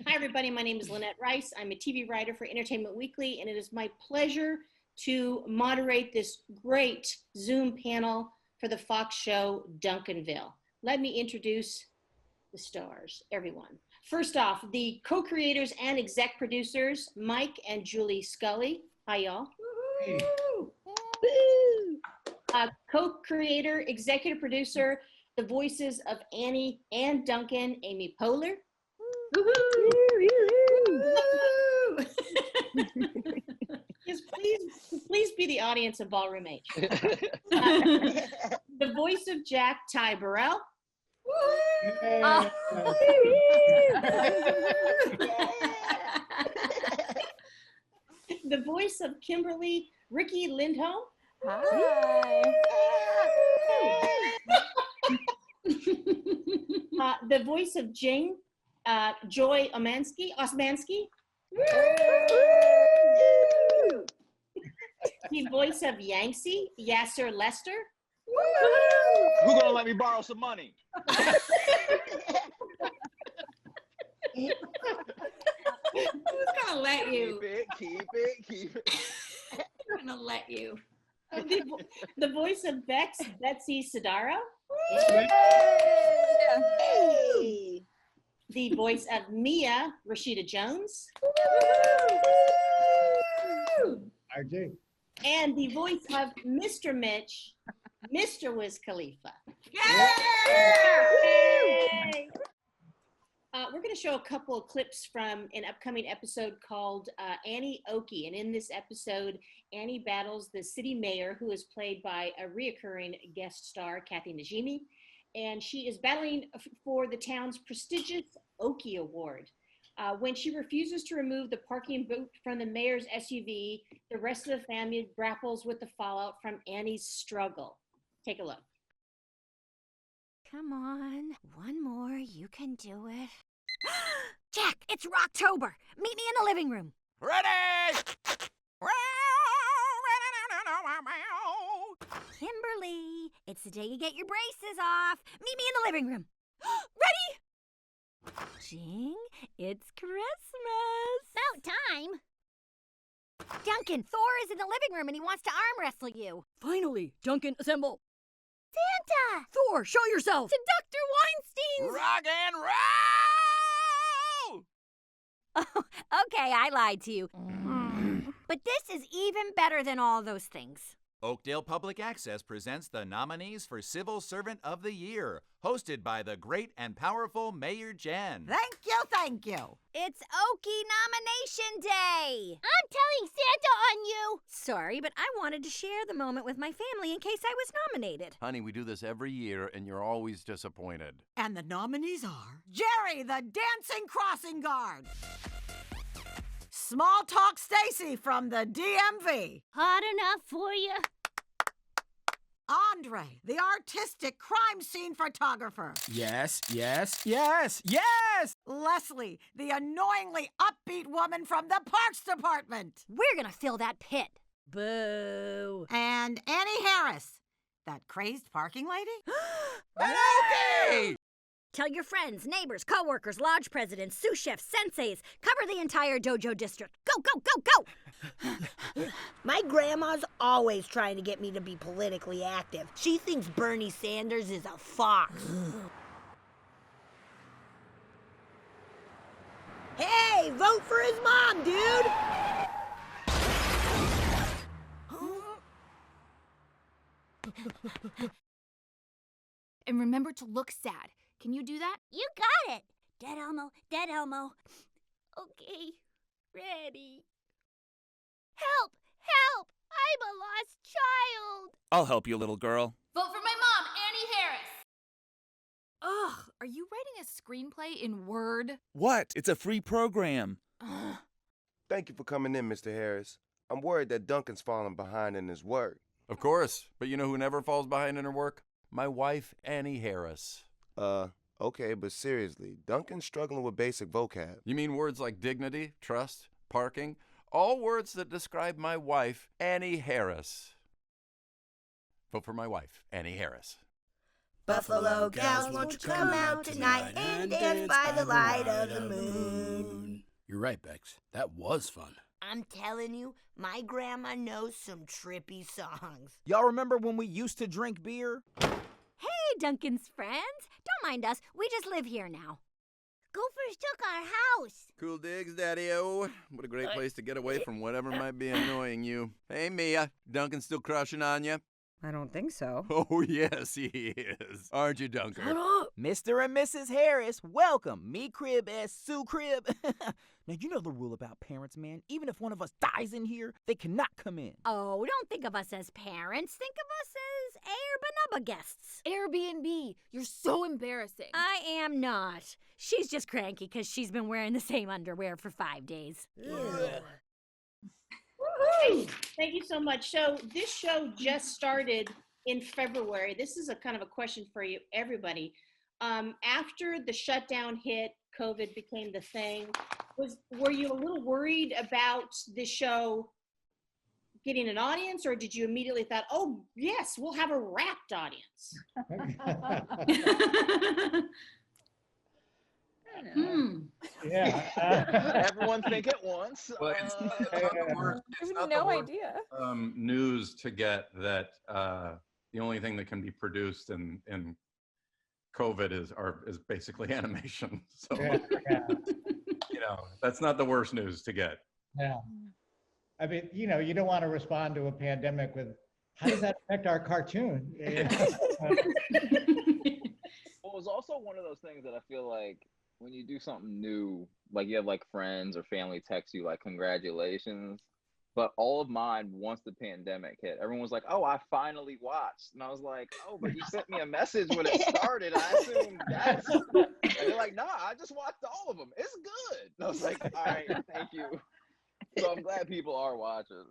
Hi, everybody. My name is Lynette Rice. I'm a TV writer for Entertainment Weekly, and it is my pleasure to moderate this great Zoom panel for the Fox show Duncanville. Let me introduce the stars, everyone. First off, the co-creators and exec producers, Mike and Julie Scully. Hi, y'all. Hey. Co-creator, executive producer, the voices of Annie and Duncan, Amy Poehler. Yes, please be the audience of Ballroom H. The voice of Jack, Ty Burrell. The voice of Kimberly, Riki Lindhome. Hi. The voice of Jane, Joy Osmanski. The voice of Yangtze, Yassir Lester. Who gonna let me borrow some money? Who's gonna let you? Keep it. I'm gonna let you. The voice of Betsy Sodaro. Hey. The voice of Mia, Rashida Jones. RJ. And the voice of Mr. Mitch, Mr. Wiz Khalifa. Yeah! Yay! We're going to show a couple of clips from an upcoming episode called Annie Oki. And in this episode, Annie battles the city mayor, who is played by a reoccurring guest star, Kathy Najimy. And she is battling for the town's prestigious Oki Award. When she refuses to remove the parking boot from the mayor's SUV, the rest of the family grapples with the fallout from Annie's struggle. Take a look. Come on, one more, you can do it. Jack, it's Rocktober. Meet me in the living room. Ready! Kimberly, it's the day you get your braces off. Meet me in the living room. Ready? Jing, it's Christmas. About time. Duncan, Thor is in the living room and he wants to arm wrestle you. Finally, Duncan, assemble. Santa! Thor, show yourself. To Dr. Weinstein's! Rock and roll! Oh, okay, I lied to you. But this is even better than all those things. Oakdale Public Access presents the nominees for Civil Servant of the Year, hosted by the great and powerful Mayor Jen. Thank you. It's Okie Nomination Day! I'm telling Santa on you. Sorry, but I wanted to share the moment with my family in case I was nominated. Honey, we do this every year, and you're always disappointed. And the nominees are Jerry, the Dancing Crossing Guard. Small Talk Stacy from the DMV. Hot enough for you? Andre, the artistic crime scene photographer. Yes. Leslie, the annoyingly upbeat woman from the Parks Department. We're gonna fill that pit. Boo. And Annie Harris, that crazed parking lady. Okay! Tell your friends, neighbors, coworkers, lodge presidents, sous chefs, senseis. Cover the entire dojo district. Go, go, go, go! My grandma's always trying to get me to be politically active. She thinks Bernie Sanders is a fox. Hey, vote for his mom, dude! And remember to look sad. Can you do that? You got it. Dead Elmo, dead Elmo. Okay, ready. Help, help! I'm a lost child. I'll help you, little girl. Vote for my mom, Annie Harris. Ugh, are you writing a screenplay in Word? What? It's a free program. Thank you for coming in, Mr. Harris. I'm worried that Duncan's falling behind in his work. Of course, but you know who never falls behind in her work? My wife, Annie Harris. Okay, but seriously, Duncan's struggling with basic vocab. You mean words like dignity, trust, parking? All words that describe my wife, Annie Harris. Vote for my wife, Annie Harris. Buffalo gals, won't you come out tonight and dance by the light of the moon? You're right, Bex. That was fun. I'm telling you, my grandma knows some trippy songs. Y'all remember when we used to drink beer? Hey, Duncan's friends. Don't mind us. We just live here now. Gophers took our house. Cool digs, Daddy-O. What a great place to get away from whatever might be annoying you. Hey, Mia. Duncan's still crushing on you? I don't think so. Oh, yes, he is. Aren't you, Duncan? Shut up! Mr. and Mrs. Harris, welcome. Me crib as Sue crib. Now, you know the rule about parents, man. Even if one of us dies in here, they cannot come in. Oh, don't think of us as parents. Think of us as Air Banubba guests. Airbnb, you're so embarrassing. I am not. She's just cranky because she's been wearing the same underwear for 5 days. Thank you so much. So this show just started in February. This is a kind of a question for you, everybody. After the shutdown hit, COVID became the thing. Were you a little worried about the show getting an audience, or did you immediately thought, oh yes, we'll have a wrapped audience? Yeah. Everyone think at once. Well, it's not no the worst, idea. News to get that the only thing that can be produced in COVID is basically animation. So you know, that's not the worst news to get. Yeah. I mean, you know, you don't want to respond to a pandemic with, how does that affect our cartoon? Well, it's also one of those things that I feel like when you do something new, like you have like friends or family text you like congratulations, but all of mine, once the pandemic hit, everyone was like, oh, I finally watched, and I was like, oh, but you sent me a message when it started. I assumed that's, and they're like, nah, I just watched all of them, it's good. And I was like, all right, thank you. So I'm glad people are watching.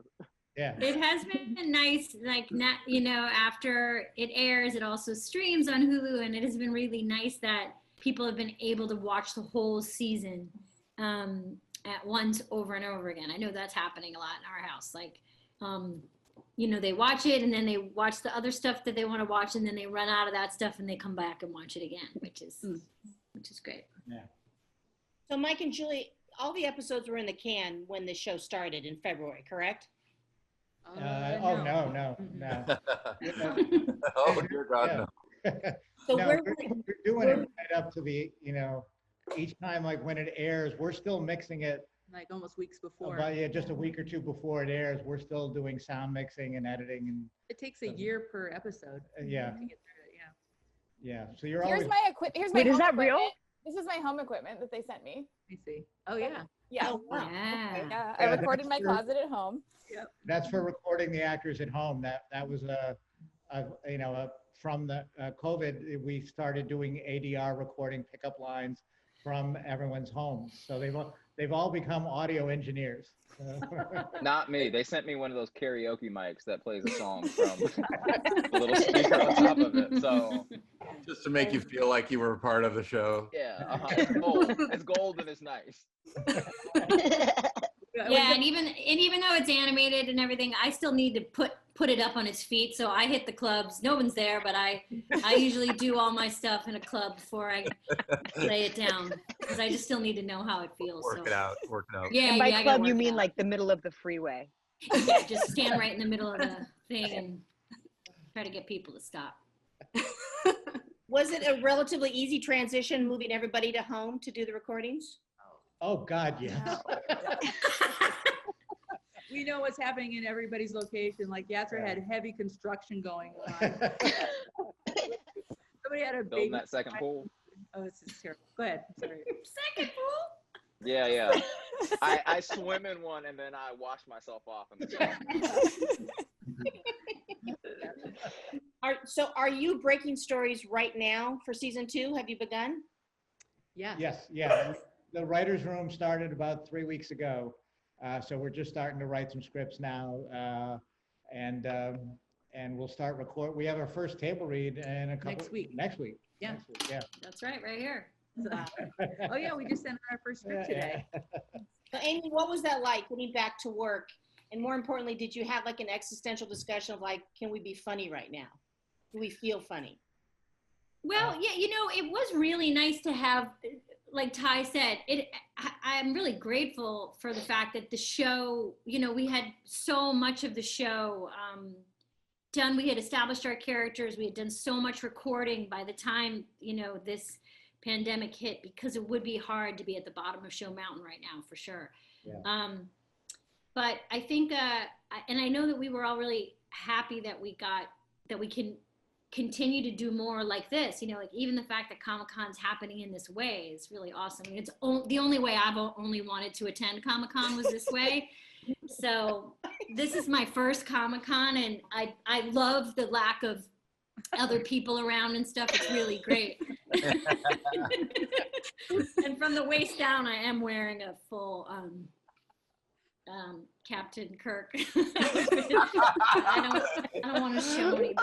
Yeah. It has been nice, like, not, you know, after it airs, it also streams on Hulu, and it has been really nice that people have been able to watch the whole season at once over and over again. I know that's happening a lot in our house. Like, you know, they watch it and then they watch the other stuff that they want to watch, and then they run out of that stuff and they come back and watch it again, which is great. Yeah. So Mike and Julie, all the episodes were in the can when the show started in February, correct? No. Oh, dear God, no. So no, we're doing it right up to the, you know, each time, like when it airs, we're still mixing it. Like almost weeks before. About, yeah, just a week or two before it airs, we're still doing sound mixing and editing. And it takes a year per episode. Yeah. To get through it, yeah. So you're Here's always. my Wait, is home that real? equipment. This is my home equipment that they sent me. I see. Oh yeah. Yeah. Oh, wow. Yeah. I recorded my closet at home. Yep. That's for recording the actors at home. That was from the COVID, we started doing ADR recording pickup lines from everyone's homes. So they've all become audio engineers. Not me. They sent me one of those karaoke mics that plays a song from a little speaker on top of it. So just to make you feel like you were part of the show. Yeah, it's gold. It's gold and it's nice. Yeah, and even though it's animated and everything, I still need to put it up on its feet. So I hit the clubs. No one's there, but I usually do all my stuff in a club before I lay it down, because I just still need to know how it feels. Work it out. Yeah, and by yeah, club you mean like the middle of the freeway. Yeah, just stand right in the middle of the thing and try to get people to stop. Was it a relatively easy transition moving everybody to home to do the recordings? Oh God, yeah. We know what's happening in everybody's location. Like Yassir had heavy construction going on. Somebody had a Building big that second pool. Oh, this is terrible. Go ahead. Sorry. Second pool? Yeah. I swim in one and then I wash myself off in the So are you breaking stories right now for season 2? Have you begun? Yeah. Yes, yeah. The writer's room started about 3 weeks ago. So we're just starting to write some scripts now. And we'll start record. We have our first table read in a couple Next week. Next week. Yeah. Next week, yeah. That's right here. Oh yeah, we just sent our first script today. So Amy, what was that like getting back to work? And more importantly, did you have like an existential discussion of like, can we be funny right now? Do we feel funny? Well, yeah, it was really nice to have, like Ty said, I'm really grateful for the fact that the show, we had so much of the show done. We had established our characters. We had done so much recording by the time, this pandemic hit, because it would be hard to be at the bottom of Show Mountain right now, for sure. Yeah. But I think, and I know that we were all really happy that we can continue to do more like this, like even the fact that Comic-Con's happening in this way is really awesome. It's the only way I've only wanted to attend Comic-Con was this way. So this is my first Comic-Con, and I love the lack of other people around and stuff. It's really great. And from the waist down, I am wearing a full Captain Kirk. I don't want to show anybody.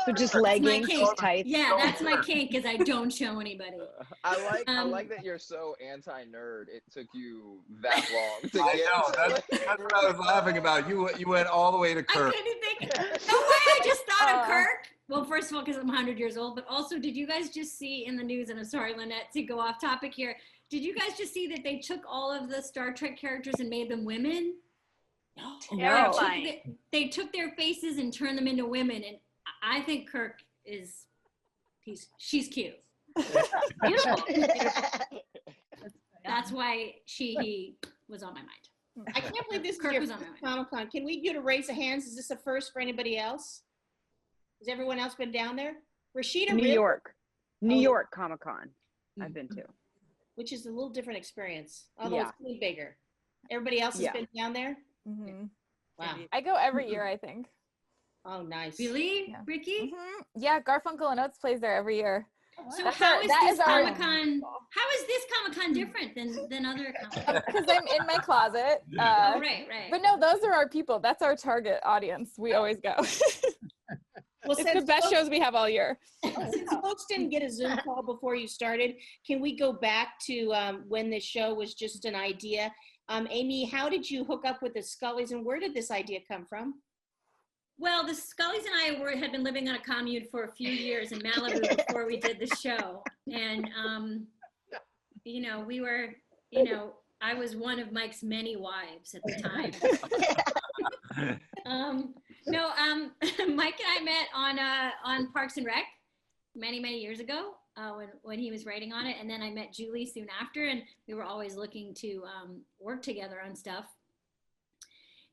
So just leggings, just tights. Yeah, that's my kink, is I don't show anybody. I like that you're so anti-nerd. It took you that long to I get. know. That's what I was laughing about. You went all the way to Kirk. I couldn't think. No way! I just thought of Kirk. Well, first of all, because I'm 100 years old, but also, did you guys just see in the news? And I'm sorry, Lynette, to go off topic here. Did you guys just see that they took all of the Star Trek characters and made them women? No. They took their faces and turned them into women, and I think Kirk she's cute. Beautiful. That's why he was on my mind. I can't believe this Kirk is your was on my mind. Comic-Con. Can we get a raise of hands? Is this a first for anybody else? Has everyone else been down there? Rashida, New really? York Comic-Con. I've been to. Which is a little different experience, although Yeah. it's way bigger. Everybody else has been down there? Mm-hmm. Wow. I go every year, I think. Oh, nice. Really, Yeah. Ricky? Mm-hmm. Yeah, Garfunkel and Oates plays there every year. So That's how our- is that this is our- Comic-Con? How is this Comic-Con different than other Comic-Con? Because I'm in my closet. Oh, right. But no, those are our people. That's our target audience. We always go. Well, it's the best shows we have all year. Since folks didn't get a Zoom call before you started, can we go back to when the show was just an idea? Amy, how did you hook up with the Scullys, and where did this idea come from? Well, the Scullys and I had been living on a commune for a few years in Malibu before we did the show. And, we were, I was one of Mike's many wives at the time. Mike and I met on Parks and Rec many, many years ago when he was writing on it. And then I met Julie soon after, and we were always looking to work together on stuff.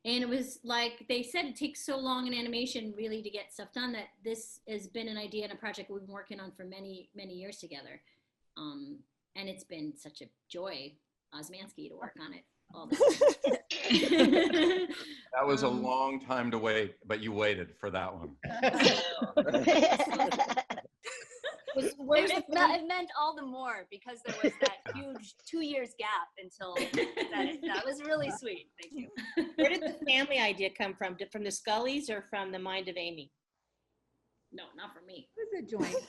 And it was like they said, it takes so long in animation really to get stuff done that this has been an idea and a project we've been working on for many, many years together. And it's been such a joy, Osmanski, to work on it all the time. That was a long time to wait, but you waited for that one. It meant all the more because there was that huge 2 years gap until that was really sweet. Thank you. Where did the family idea come from? From the Scullys or from the mind of Amy? No, not from me. It was a joint.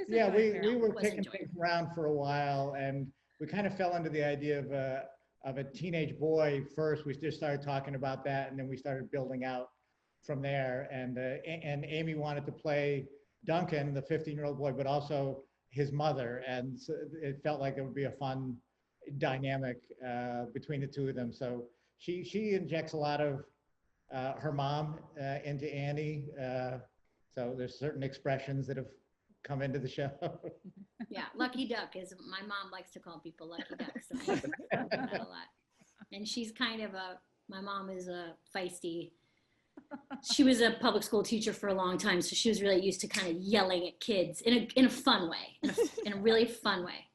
Yeah, we were kicking things around for a while, and we kind of fell into the idea of a teenage boy first. We just started talking about that, and then we started building out from there. And Amy wanted to play Duncan, the 15-year-old boy, but also his mother, and so it felt like it would be a fun dynamic between the two of them. So she injects a lot of her mom into Annie. So there's certain expressions that have come into the show. Yeah, Lucky Duck, as my mom likes to call people Lucky Ducks. So I talk about that a lot. And she's kind of my mom is a feisty. She was a public school teacher for a long time, so she was really used to kind of yelling at kids in a fun way, in a really fun way.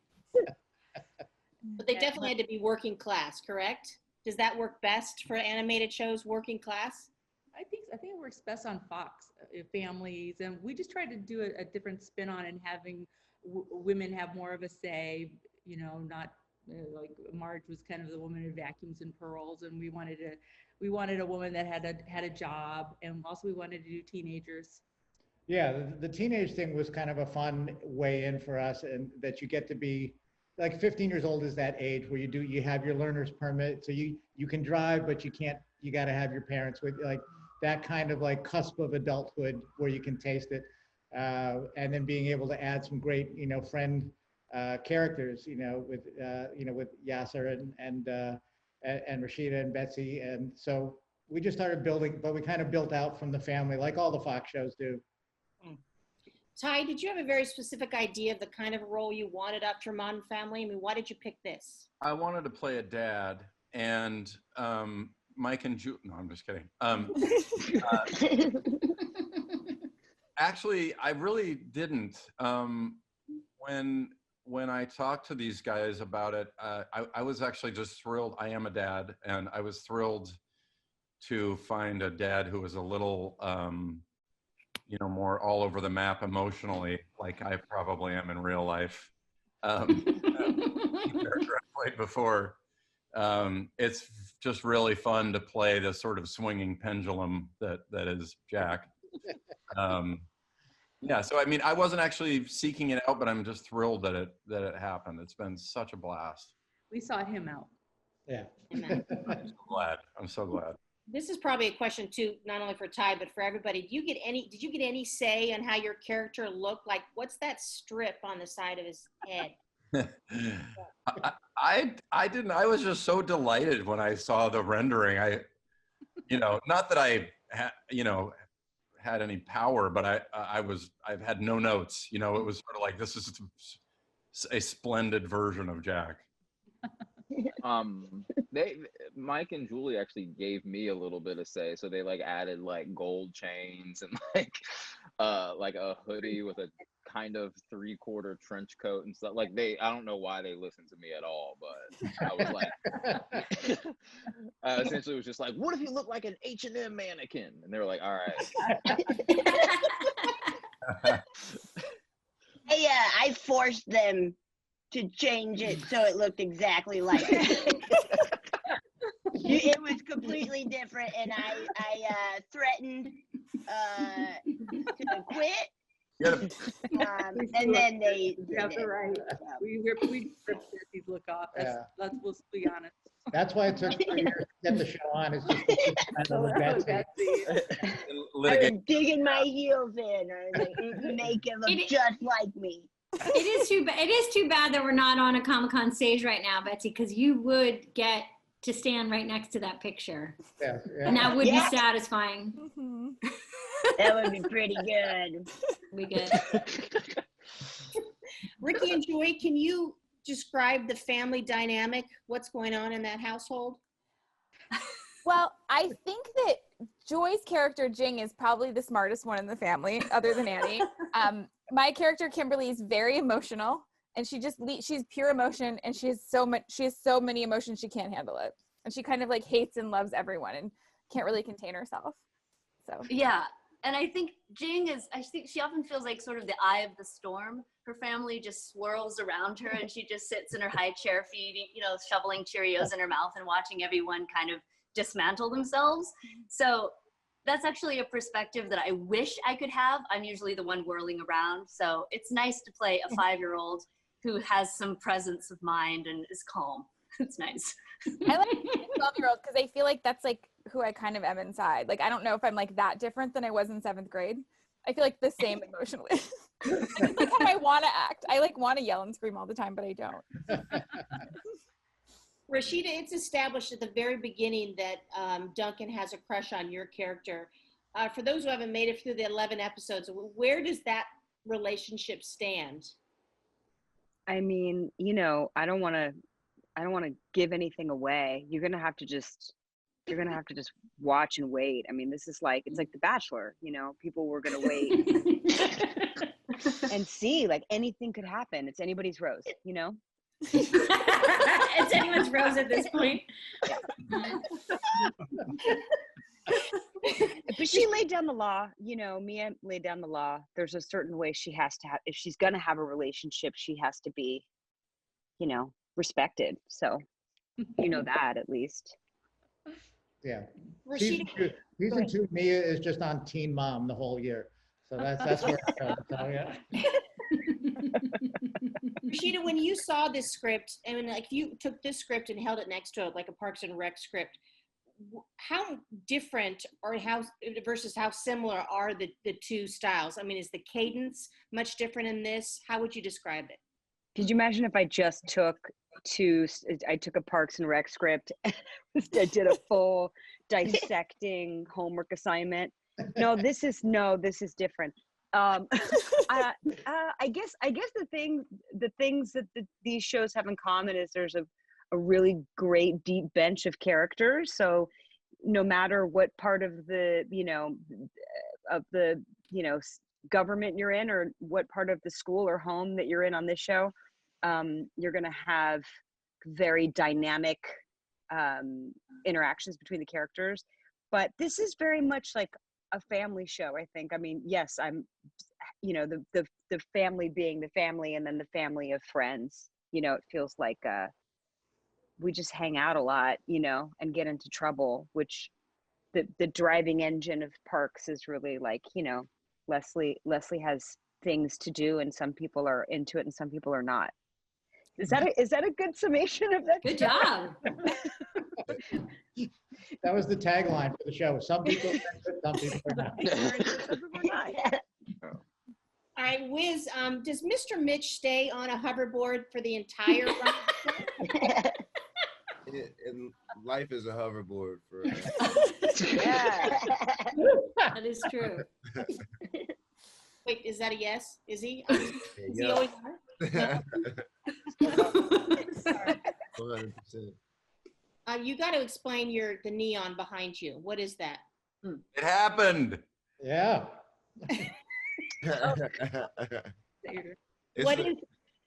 But they definitely had to be working class, correct? Does that work best for animated shows, working class? I think it works best on Fox, families, and we just tried to do a different spin on it and having women have more of a say, not like Marge was kind of the woman who vacuums and pearls, and we wanted a woman that had a job, and also we wanted to do teenagers. Yeah, the teenage thing was kind of a fun way in for us, and that you get to be like 15 years old is that age where you have your learner's permit, so you can drive, but you got to have your parents with, like that kind of like cusp of adulthood where you can taste it. and then being able to add some great, friend characters, with Yassir and Rashida and Betsy. And so we just started building, but we kind of built out from the family, like all the Fox shows do. Ty, did you have a very specific idea of the kind of role you wanted after Modern Family? I mean, why did you pick this? I wanted to play a dad, and Mike and Julie. No, I'm just kidding. Actually, I really didn't. When I talked to these guys about it, I was actually just thrilled. I am a dad, and I was thrilled to find a dad who was a little, more all over the map emotionally, like I probably am in real life. Character I played before. It's just really fun to play the sort of swinging pendulum that is Jack. Yeah, so I mean, I wasn't actually seeking it out, but I'm just thrilled that it happened. It's been such a blast. We sought him out. Yeah. I'm so glad. This is probably a question too, not only for Ty, but for everybody. Did you get any say on how your character looked? Like, what's that strip on the side of his head? I didn't. I was just so delighted when I saw the rendering. Not that I had any power, but I've had no notes. It was sort of like, this is a splendid version of Jack. Mike and Julie actually gave me a little bit of say, so they like added like gold chains and like a hoodie with a kind of 3/4 trench coat and stuff. Like I don't know why they listened to me at all, but I was like, essentially it was just like, what if you look like an H&M mannequin? And they were like, all right. I forced them to change it so it looked exactly like it. It was completely different, and I threatened to quit. And then they. That's right. We ripped Betsy's look off. Let's be honest. That's why it took 3 years to get the show on. It's just to Betsy. I was digging my heels in, or make it look just like me. It is too bad that we're not on a Comic-Con stage right now, Betsy, because you would get to stand right next to that picture. Yeah. And that would be satisfying. Mm-hmm. That would be pretty good. Be good. Ricky and Joy, can you describe the family dynamic? What's going on in that household? Well, I think that Joy's character, Jing, is probably the smartest one in the family, other than Annie. My character, Kimberly, is very emotional, and she's pure emotion, and she has so many emotions she can't handle it. And she kind of like hates and loves everyone and can't really contain herself. So yeah. And I think Jing I think she often feels like sort of the eye of the storm. Her family just swirls around her, and she just sits in her high chair feeding, shoveling Cheerios in her mouth and watching everyone kind of dismantle themselves. So that's actually a perspective that I wish I could have. I'm usually the one whirling around. So it's nice to play a 5-year-old who has some presence of mind and is calm. It's nice. I like 12-year-old because I feel like that's like who I kind of am inside. Like, I don't know if I'm like that different than I was in 7th grade. I feel like the same emotionally. Like how I want to act. I like want to yell and scream all the time, but I don't. Rashida, it's established at the very beginning that Duncan has a crush on your character. For those who haven't made it through the 11 episodes, where does that relationship stand? I mean, I don't want to give anything away. You're gonna have to just watch and wait. I mean, it's like The Bachelor. People were gonna wait and see. Like, anything could happen. It's anybody's rose. It's anyone's rose at this point. But she laid down the law. Mia laid down the law. There's a certain way she has to have. If she's gonna have a relationship, she has to be, respected. So, that at least. Yeah. Season 2, Mia is just on Teen Mom the whole year. So that's where it goes. So, yeah. Rashida, when you saw this script, and like you took this script and held it next to it like a Parks and Rec script, how different or how versus how similar are the two styles? I mean, is the cadence much different in this? How would you describe it? Could you imagine if I just took a Parks and Rec script and I did a full dissecting homework assignment? No, this is different. I guess the things that these shows have in common is there's a really great deep bench of characters. So no matter what part of the government you're in, or what part of the school or home that you're in on this show, you're going to have very dynamic interactions between the characters. But this is very much like a family show, I think. I mean, yes, I'm, the family being the family, and then the family of friends. It feels like we just hang out a lot, and get into trouble, which the driving engine of Parks is really like, Leslie has things to do, and some people are into it and some people are not. Is that a good summation of that? Good job. That was the tagline for the show. Some people are into it, some people are not. All right, Wiz, does Mr. Mitch stay on a hoverboard for the entire run? And life is a hoverboard for Yeah. That is true. Wait, is that a yes? Is he? Is he always there? 100%. You got to explain the neon behind you. What is that? It happened. Yeah.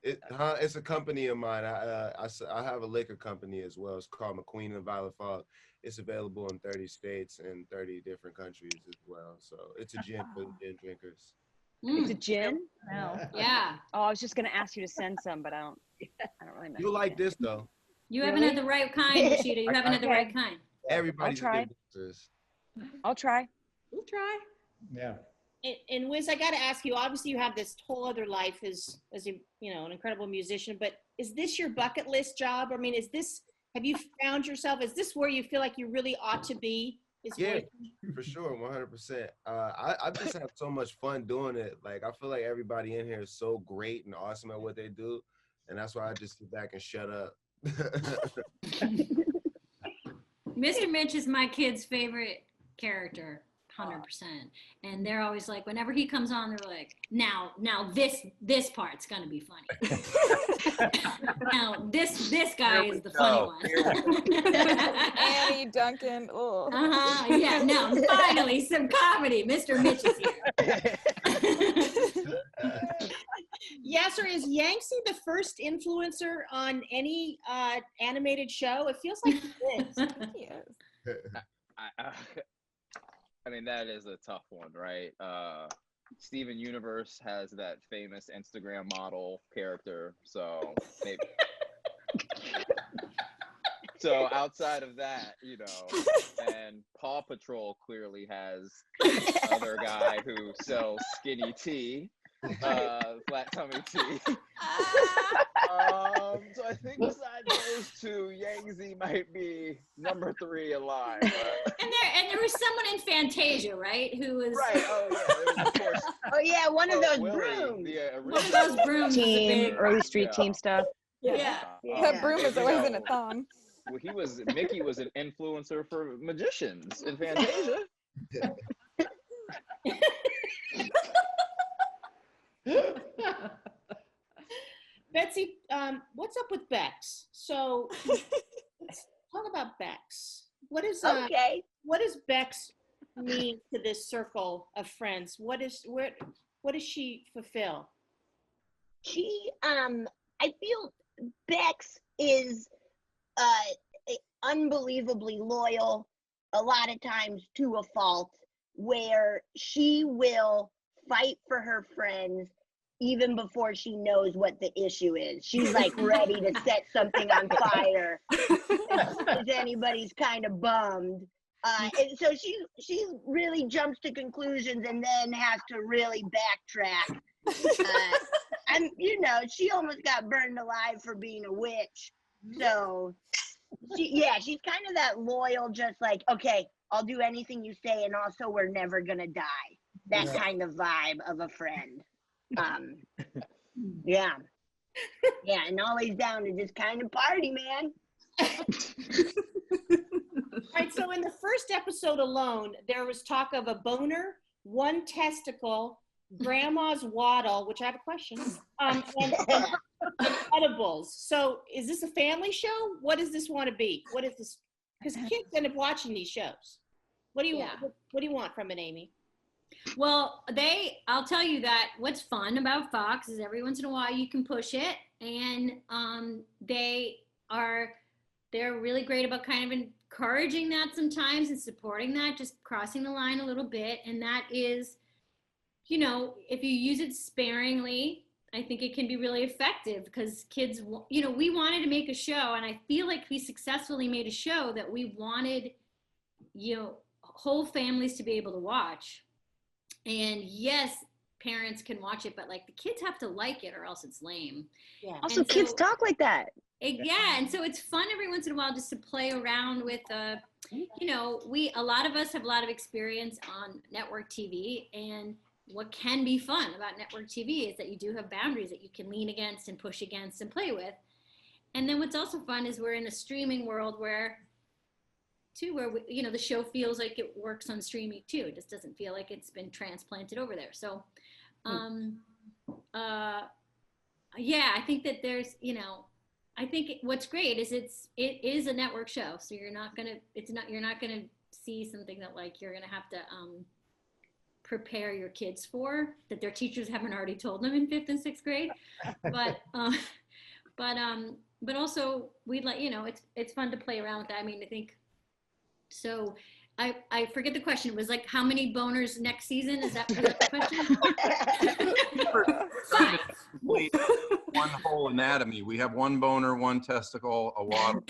It's a company of mine. I have a liquor company as well. It's called McQueen and Violet Fog. It's available in 30 states and 30 different countries as well. So it's a gin for gin drinkers. It's a gin? Yeah. Oh, I was just gonna ask you to send some, but I don't really know. You'll like this though. You haven't had the right kind, Rashida. You haven't had the right kind. Everybody's I'll try. I'll try. We'll try. Yeah. And Wiz, I got to ask you, obviously you have this whole other life as an incredible musician, but is this your bucket list job? I mean, have you found yourself, is this where you feel like you really ought to be? Yeah, for sure, 100%. I just have so much fun doing it. Like, I feel like everybody in here is so great and awesome at what they do, and that's why I just sit back and shut up. Mr. Mitch is my kid's favorite character, 100%. And they're always like, whenever he comes on, they're like, now this part's gonna be funny. Now this guy is the funny one. Annie, Duncan. Oh. Yeah. Now finally some comedy. Mr. Mitch is here. Yassir, is Yangtze the first influencer on any animated show? It feels like he is. He is. I mean, that is a tough one, right? Steven Universe has that famous Instagram model character, so maybe. So outside of that, and Paw Patrol clearly has other guy who sells skinny tea, flat tummy tea. So I think besides those two, Yangtze might be number 3 in line. And there was someone in Fantasia, right? Who was right. Oh yeah, there was, of course. Oh yeah, one of those Willie, brooms. One of those brooms. Team, early street team stuff. Yeah. That broom is always in a thong. Well, Mickey was an influencer for magicians in Fantasia. Betsy, what's up with Bex? So let's talk about Bex. What does Bex mean to this circle of friends? What does she fulfill? She, I feel Bex is unbelievably loyal, a lot of times to a fault, where she will fight for her friends even before she knows what the issue is. She's like ready to set something on fire if anybody's kind of bummed. And so she really jumps to conclusions and then has to really backtrack. And she almost got burned alive for being a witch. So she's kind of that loyal, just like, okay, I'll do anything you say, and also we're never gonna die. That kind of vibe of a friend. Yeah, and always down to just kind of party, man. All right, so in the first episode alone, there was talk of a boner, one testicle, grandma's waddle, which I have a question, and edibles. So is this a family show? What does this want to be? What is this? Because kids end up watching these shows. What do you want? What do you want from it, Amy? Well, I'll tell you that what's fun about Fox is every once in a while you can push it, and they're really great about kind of encouraging that sometimes and supporting that, just crossing the line a little bit. And that is, if you use it sparingly, I think it can be really effective, because kids, we wanted to make a show, and I feel like we successfully made a show that we wanted, whole families to be able to watch. And yes, parents can watch it, but like the kids have to like it or else it's lame. Yeah. Also, kids talk like that. And so it's fun every once in a while just to play around with, a lot of us have a lot of experience on network TV, and what can be fun about network TV is that you do have boundaries that you can lean against and push against and play with. And then what's also fun is we're in a streaming world where the show feels like it works on streaming too. It just doesn't feel like it's been transplanted over there. So, I think that there's, I think what's great is it is a network show. So you're not gonna see something that like you're gonna have to prepare your kids for, that their teachers haven't already told them in 5th and 6th grade. But also we'd like, it's fun to play around with that. I mean, I think. So I forget the question. It was like, how many boners next season? Is that the question? One whole anatomy. We have one boner, one testicle, a waddle.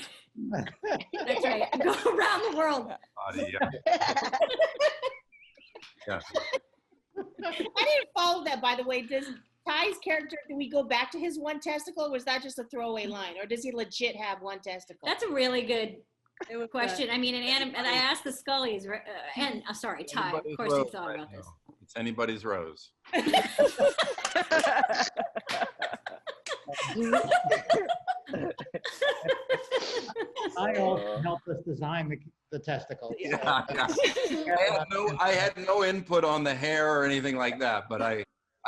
That's right. Go around the world. Yeah. I didn't follow that, by the way. Does Ty's character, do we go back to his one testicle, or was that just a throwaway line? Or does he legit have one testicle? That's a really good question. I mean, and I asked the Scullys, sorry, Ty, of course you thought about this. It's anybody's rose. I also helped us design the testicle. Yeah. I had no input on the hair or anything like that, but I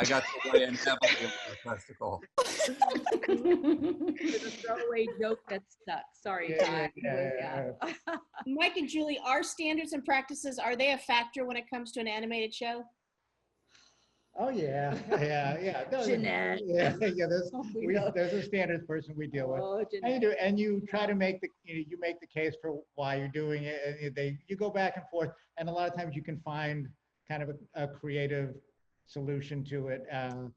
got to weigh in heavily with the testicle. It's a throwaway joke that stuck. Sorry, Ty. Mike and Julie, are standards and practices, are they a factor when it comes to an animated show? Oh yeah. Jeanette. There's a standards person we deal with. And you try to make the case for why you're doing it, and you go back and forth, and a lot of times you can find kind of a creative solution to it. And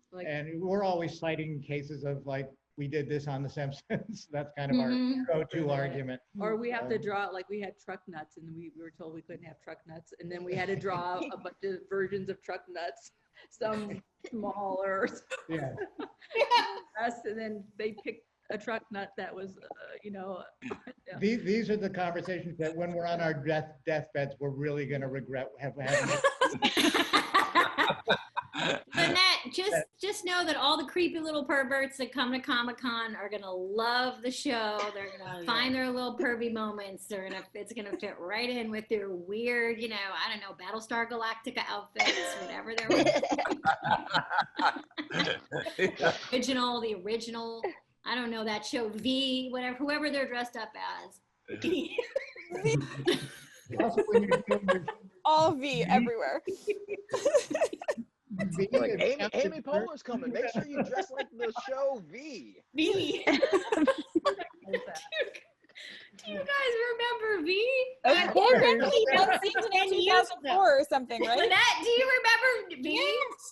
we're always citing cases of like, we did this on The Simpsons. That's kind of our go-to argument. Or we have to draw, like we had truck nuts, and we were told we couldn't have truck nuts, and then we had to draw a bunch of versions of truck nuts, some smaller, and then they picked a truck nut that was, These are the conversations that when we're on our deathbeds, we're really going to regret having. Lynette, just know that all the creepy little perverts that come to Comic-Con are gonna love the show. They're gonna find their little pervy moments. It's gonna fit right in with their weird, I don't know, Battlestar Galactica outfits, whatever they're the original. I don't know that show V, whatever, whoever they're dressed up as. All V everywhere. Like, Amy Poehler's coming. Make sure you dress like the show V. V. Do you guys remember V? Of course. That seems in 2004 or something, right? Lynette, do you remember V?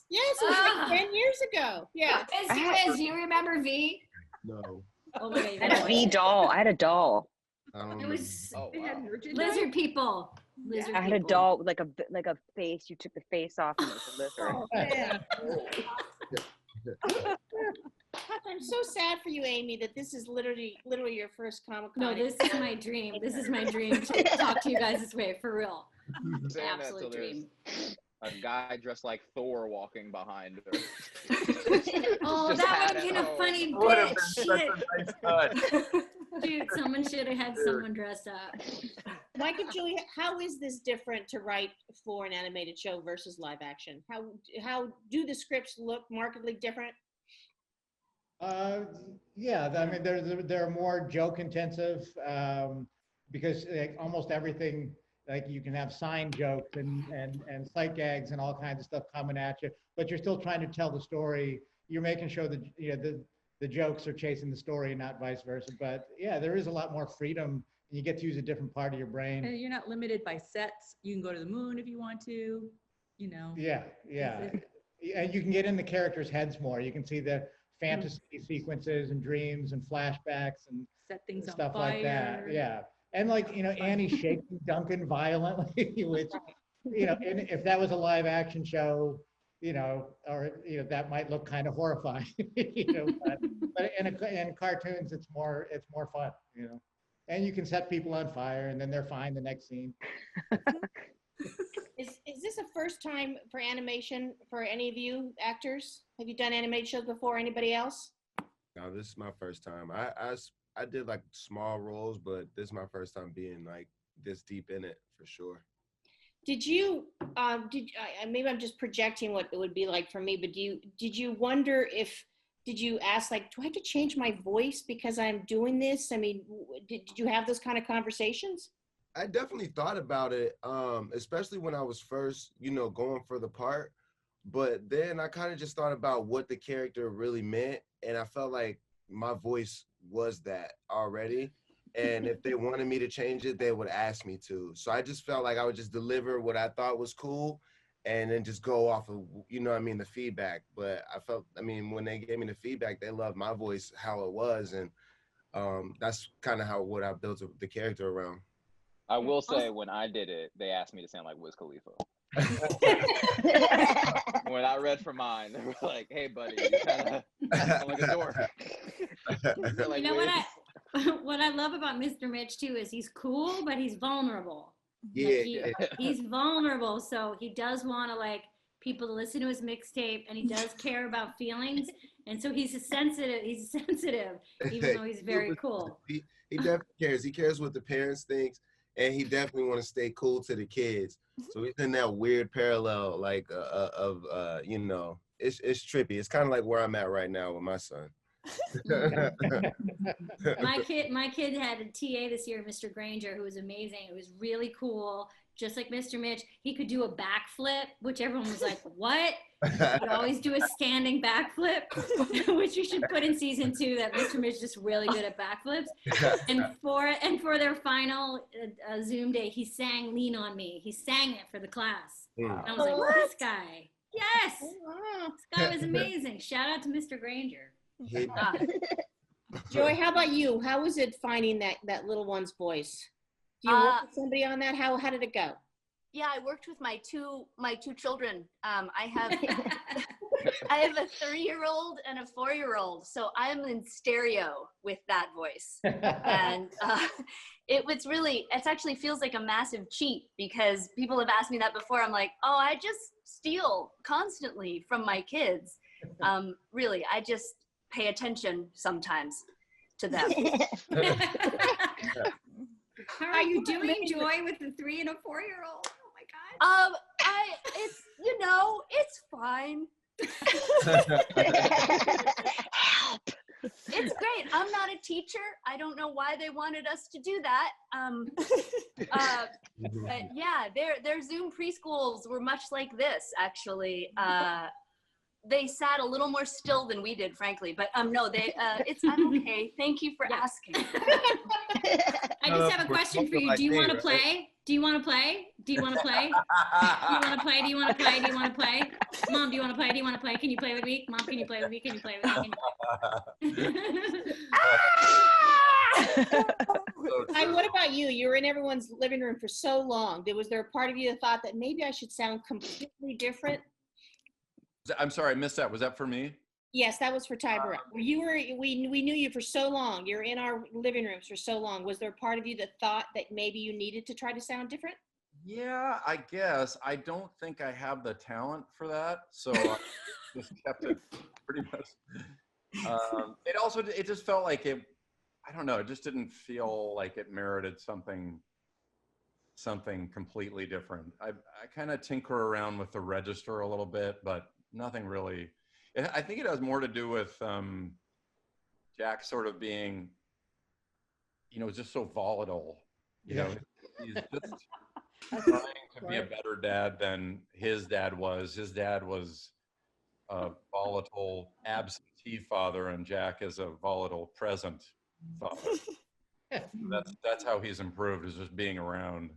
Yes, it was like 10 years ago. Yeah. Liz, do you remember V? No. Oh my God. I had a V doll. I had a doll. It was lizard people. I had a doll with like a face. You took the face off and it was a lizard. Oh, man. I'm so sad for you, Amy, that this is literally your first Comic-Con. No, this is my dream. This is my dream to talk to you guys this way, for real. Absolute dream. A guy dressed like Thor walking behind her. Oh, that would have been a funny bit. Shit. Dude, someone should have had someone dressed up. Mike and Julie, how is this different to write for an animated show versus live action? How do the scripts look markedly different? Yeah, I mean, they're more joke intensive because like, almost everything, like you can have sign jokes and sight gags and all kinds of stuff coming at you, but you're still trying to tell the story. You're making sure that the jokes are chasing the story, not vice versa. But yeah, there is a lot more freedom, and you get to use a different part of your brain. And you're not limited by sets. You can go to the moon if you want to, you know. Yeah. And you can get in the characters' heads more. You can see the fantasy sequences and dreams and flashbacks and set things stuff on fire. like that. Yeah. And like, Annie shaking Duncan violently, which, and if that was a live action show, that might look kind of horrifying, but in cartoons, it's more fun, and you can set people on fire and then they're fine the next scene. Is this a first time for animation for any of you actors? Have you done animated shows before? Anybody else? No, this is my first time. I did like small roles, but this is my first time being like this deep in it for sure. Did you maybe I'm just projecting what it would be like for me, but did you wonder did you ask, like, do I have to change my voice because I'm doing this? I mean, did you have those kind of conversations? I definitely thought about it, especially when I was first, going for the part. But then I kind of just thought about what the character really meant, and I felt like my voice was that already. And if they wanted me to change it, they would ask me to. So I just felt like I would just deliver what I thought was cool and then just go off of, the feedback. But when they gave me the feedback, they loved my voice, how it was. And that's kind of what I built the character around. I will say, when I did it, they asked me to sound like Wiz Khalifa. When I read for mine, they were like, "Hey, buddy, you kind of sound like a dork." Like, what I love about Mr. Mitch too is he's cool, but he's vulnerable. Yeah, he's vulnerable, so he does want to people to listen to his mixtape, and he does care about feelings, and so he's sensitive. He's sensitive, even though he's very cool. He definitely cares. He cares what the parents think. And he definitely want to stay cool to the kids. So he's in that weird parallel, it's trippy. It's kind of like where I'm at right now with my son. My kid had a TA this year, Mr. Granger, who was amazing. It was really cool. Just like Mr. Mitch, he could do a backflip, which everyone was like, what? He would always do a standing backflip, which we should put in season 2, that Mr. Mitch is just really good at backflips. And for their final Zoom day, he sang Lean on Me. He sang it for the class. And I was like, what? This guy. Yes. This guy was amazing. Shout out to Mr. Granger. Joy, how about you? How was it finding that little one's voice? Do you work with somebody on that? How did it go? Yeah, I worked with my two children. I have a 3-year-old and a 4-year-old, so I'm in stereo with that voice. And it actually feels like a massive cheat, because people have asked me that before. I'm like, oh, I just steal constantly from my kids. Really, I just pay attention sometimes to them. How are you doing, Joy, with the 3 and a 4-year-old? Oh my God. It's fine. It's great. I'm not a teacher. I don't know why they wanted us to do that. Their Zoom preschools were much like this, actually. They sat a little more still than we did, frankly. But I'm okay. Thank you for asking. I just have a question for you. Do you want to play? Do you want to play? Do you want to play? Do you want to play? Do you want to play? Do you want to play? Mom, do you want to play? Do you want to play? Can you play with me? Mom, can you play with me? Can you play with me? What about you? You were in everyone's living room for so long. Was there a part of you that thought that maybe I should sound completely different? I'm sorry, I missed that. Was that for me? Yes, that was for Ty Burrell. We knew you for so long. You're in our living rooms for so long. Was there a part of you that thought that maybe you needed to try to sound different? Yeah, I guess. I don't think I have the talent for that, so I just kept it pretty much. It just felt like it, I don't know, it just didn't feel like it merited something completely different. I kind of tinker around with the register a little bit, but nothing really. I think it has more to do with Jack sort of being, just so volatile. He's just trying to be a better dad than his dad was. His dad was a volatile absentee father, and Jack is a volatile present father. That's how he's improved, is just being around.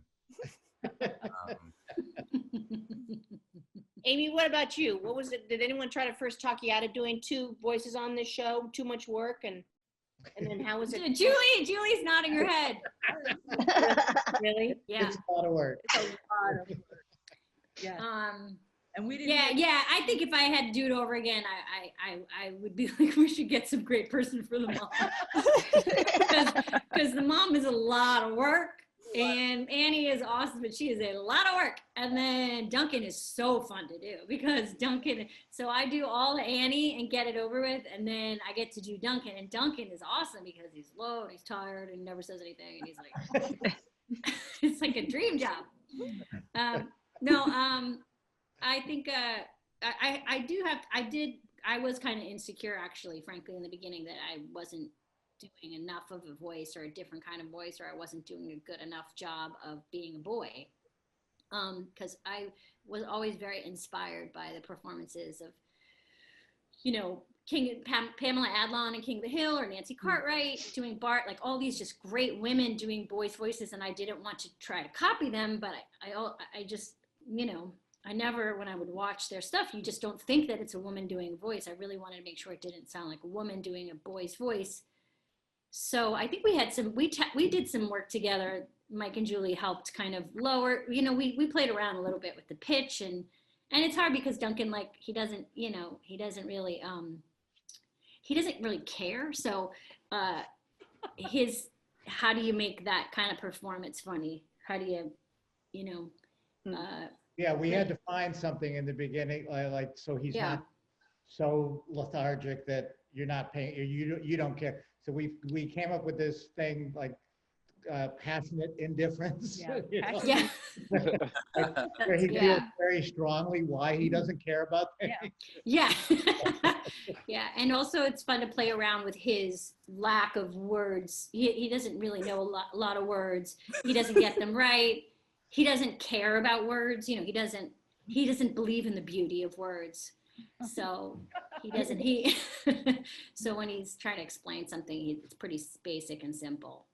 Amy, what about you? What was it? Did anyone try to first talk you out of doing 2 voices on this show? Too much work, and then how was it? Julie's nodding her head. Really? Yeah. It's a lot of work. It's a lot of work. Yeah. And we didn't. Yeah. I think if I had to do it over again, I would be like, we should get some great person for the mom, because the mom is a lot of work. And Annie is awesome, but she is a lot of work. And then Duncan is so fun to do, because so I do all Annie and get it over with, and then I get to do Duncan, and Duncan is awesome because he's low and he's tired and never says anything, and he's like, it's like a dream job. I think I was kind of insecure, actually, frankly, in the beginning, that I wasn't doing enough of a voice, or a different kind of voice, or I wasn't doing a good enough job of being a boy, because I was always very inspired by the performances of, Pamela Adlon and King of the Hill, or Nancy Cartwright doing Bart, like all these just great women doing boys' voices, and I didn't want to try to copy them, but I just, I never, when I would watch their stuff, you just don't think that it's a woman doing a voice. I really wanted to make sure it didn't sound like a woman doing a boy's voice. So I think we did some work together. Mike and Julie helped kind of lower, we played around a little bit with the pitch, and it's hard because Duncan, like, he doesn't really care. So how do you make that kind of performance funny? How do you, yeah, we had to find something in the beginning, like so he's not so lethargic that you're not paying, you don't care. So we came up with this thing, like passionate indifference. Yeah. Where he feels very strongly why he doesn't care about things. Yeah. Yeah. And also it's fun to play around with his lack of words. He doesn't really know a lot of words. He doesn't get them right. He doesn't care about words. He doesn't believe in the beauty of words. So so when he's trying to explain something, it's pretty basic and simple.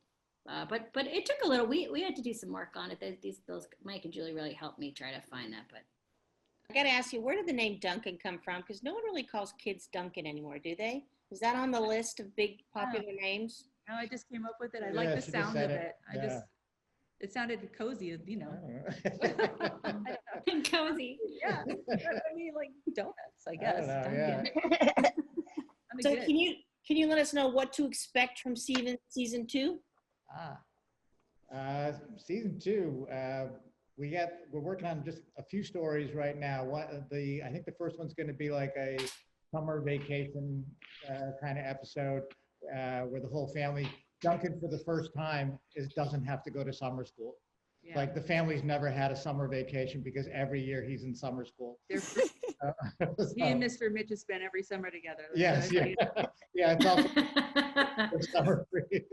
But it took a little, we had to do some work on it. Those Mike and Julie really helped me try to find that. But I got to ask you, where did the name Duncan come from? Because no one really calls kids Duncan anymore, do they? Is that on the list of big popular names? No, I just came up with it. I like the sound of it. It sounded cozy, And cozy. Yeah. I mean, like donuts, I guess. So can you let us know what to expect from season 2? Season 2, we're working on just a few stories right now. I think the first one's going to be like a summer vacation kind of episode where the whole family, Duncan for the first time doesn't have to go to summer school. Yeah. Like the family's never had a summer vacation because every year he's in summer school. He and Mr. Mitch have spent every summer together. Yes, yeah. Yeah, it's also summer free.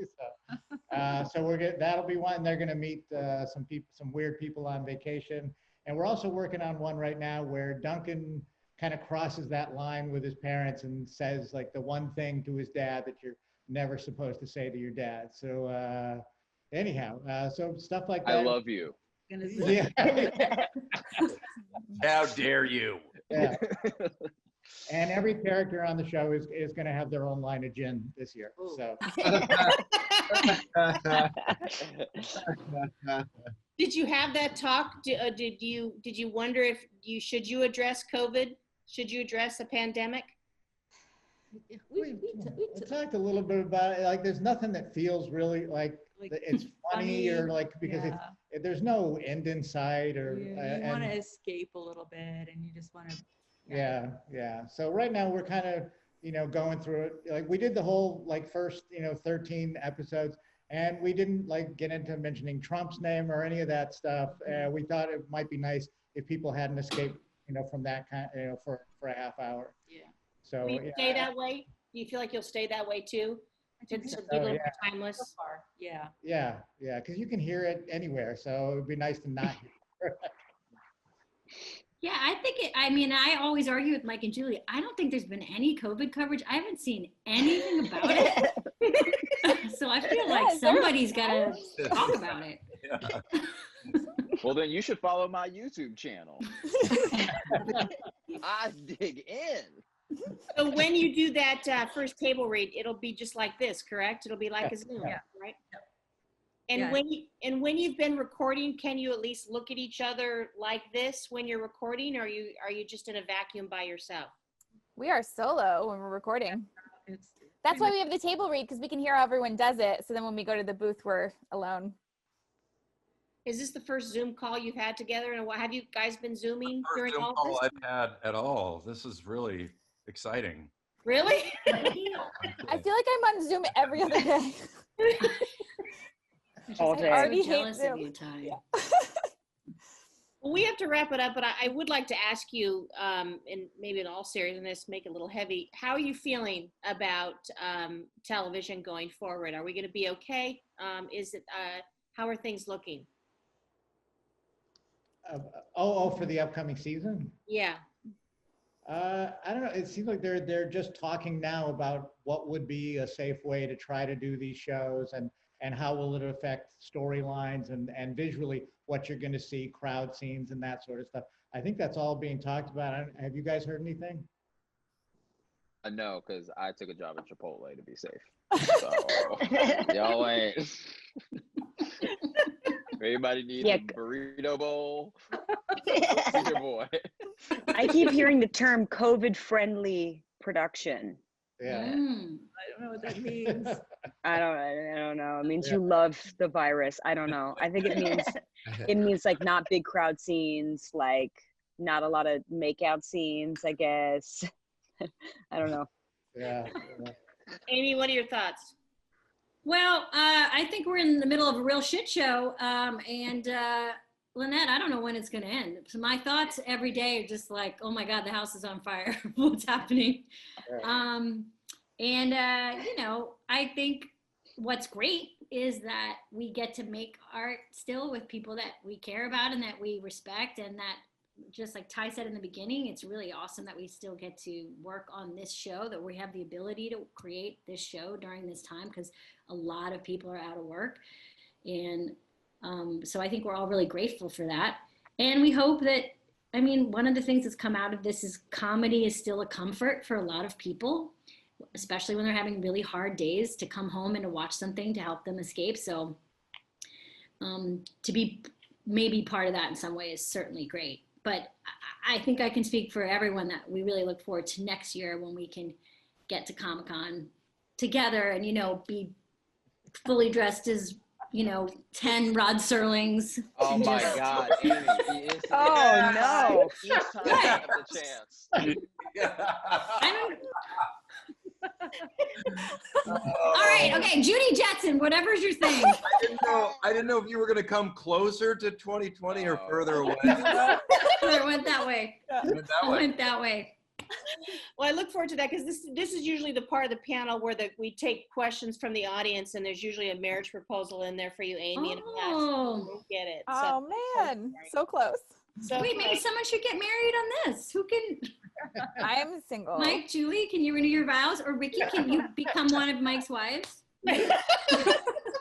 So that'll be one. They're gonna meet some weird people on vacation. And we're also working on one right now where Duncan kind of crosses that line with his parents and says like the one thing to his dad that you're never supposed to say to your dad. So anyhow, so stuff like that. I love you. Yeah. How dare you? Yeah. And every character on the show is going to have their own line of gin this year. Ooh. So. Did you have that talk? Did you wonder if should you address COVID? Should you address a pandemic? We talked a little bit about it. Like, there's nothing that feels really like it's funny or like, because there's no end in sight, or you want to escape a little bit, and you just want to. Yeah. So right now we're kind of, going through it. Like, we did the whole first 13 episodes, and we didn't get into mentioning Trump's name or any of that stuff. We thought it might be nice if people hadn't escaped from that kind, for a half hour. Yeah. So will you stay that way? Do you feel like you'll stay that way too? To be a little more timeless. So far. Yeah. Yeah, because you can hear it anywhere, so it'd be nice to not hear it. Yeah, I think I always argue with Mike and Julie. I don't think there's been any COVID coverage. I haven't seen anything about it. So I feel like somebody's got to talk about it. Yeah. Well, then you should follow my YouTube channel. I dig in. So when you do that first table read, it'll be just like this, correct? It'll be like a Zoom, right? Yep. And when you've been recording, can you at least look at each other like this when you're recording, or are you just in a vacuum by yourself? We are solo when we're recording. That's why we have the table read, because we can hear how everyone does it. So then when we go to the booth, we're alone. Is this the first Zoom call you've had together? And have you guys been Zooming during all Zoom this? call I've had at all. This is really exciting. Really? I feel like I'm on Zoom every other day. All day. I'm so jealous of you, Ty. Yeah. Well, we have to wrap it up, but I would like to ask you, and maybe in all seriousness, make it a little heavy. How are you feeling about television going forward? Are we going to be okay? How are things looking? For the upcoming season? Yeah. I don't know. It seems like they're just talking now about what would be a safe way to try to do these shows, and how will it affect storylines and visually what you're going to see, crowd scenes and that sort of stuff. I think that's all being talked about. Have you guys heard anything? No, because I took a job at Chipotle to be safe. So y'all ain't. Everybody needs a burrito bowl. Your boy. I keep hearing the term COVID-friendly production. Yeah. I don't know what that means. I don't know. It means you love the virus. I don't know. I think it means like not big crowd scenes, like not a lot of makeout scenes, I guess. I don't know. Yeah. Amy, what are your thoughts? Well, I think we're in the middle of a real shit show. Lynette, I don't know when it's going to end. So my thoughts every day are just like, oh my God, the house is on fire. What's happening? I think what's great is that we get to make art still with people that we care about and that we respect, and that, just like Ty said in the beginning, it's really awesome that we still get to work on this show, that we have the ability to create this show during this time, because a lot of people are out of work. And so I think we're all really grateful for that. And we hope that, one of the things that's come out of this is comedy is still a comfort for a lot of people, especially when they're having really hard days, to come home and to watch something to help them escape. So to be maybe part of that in some way is certainly great. But I think I can speak for everyone that we really look forward to next year when we can get to Comic-Con together and, be fully dressed as, 10 Rod Serlings. Oh my God, Amy. Oh no. Each time I have the chance. All right, okay, Judy Jetson, whatever's your thing. I didn't know if you were going to come closer to 2020 or further away. It went that way. Went that way. Well, I look forward to that, because this is usually the part of the panel where we take questions from the audience, and there's usually a marriage proposal in there for you, Amy. And we'll get it. Oh man, so close. So wait, maybe someone should get married on this. Who can? I'm single. Mike, Julie, can you renew your vows? Or Riki, can you become one of Mike's wives?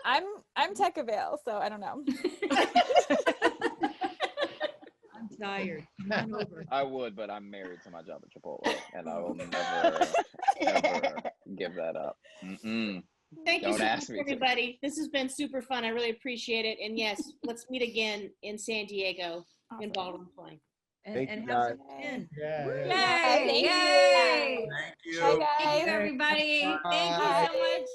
I'm tech avail, so I don't know. I'm tired. I would, but I'm married to my job at Chipotle, and I will never, ever give that up. Thank you so much, everybody. This has been super fun. I really appreciate it. And yes, let's meet again in San Diego in Ballroom Point. and have some fun. Yeah. Yay! Yay! Thank you. Bye, guys. Thank you, everybody. Thank you so much.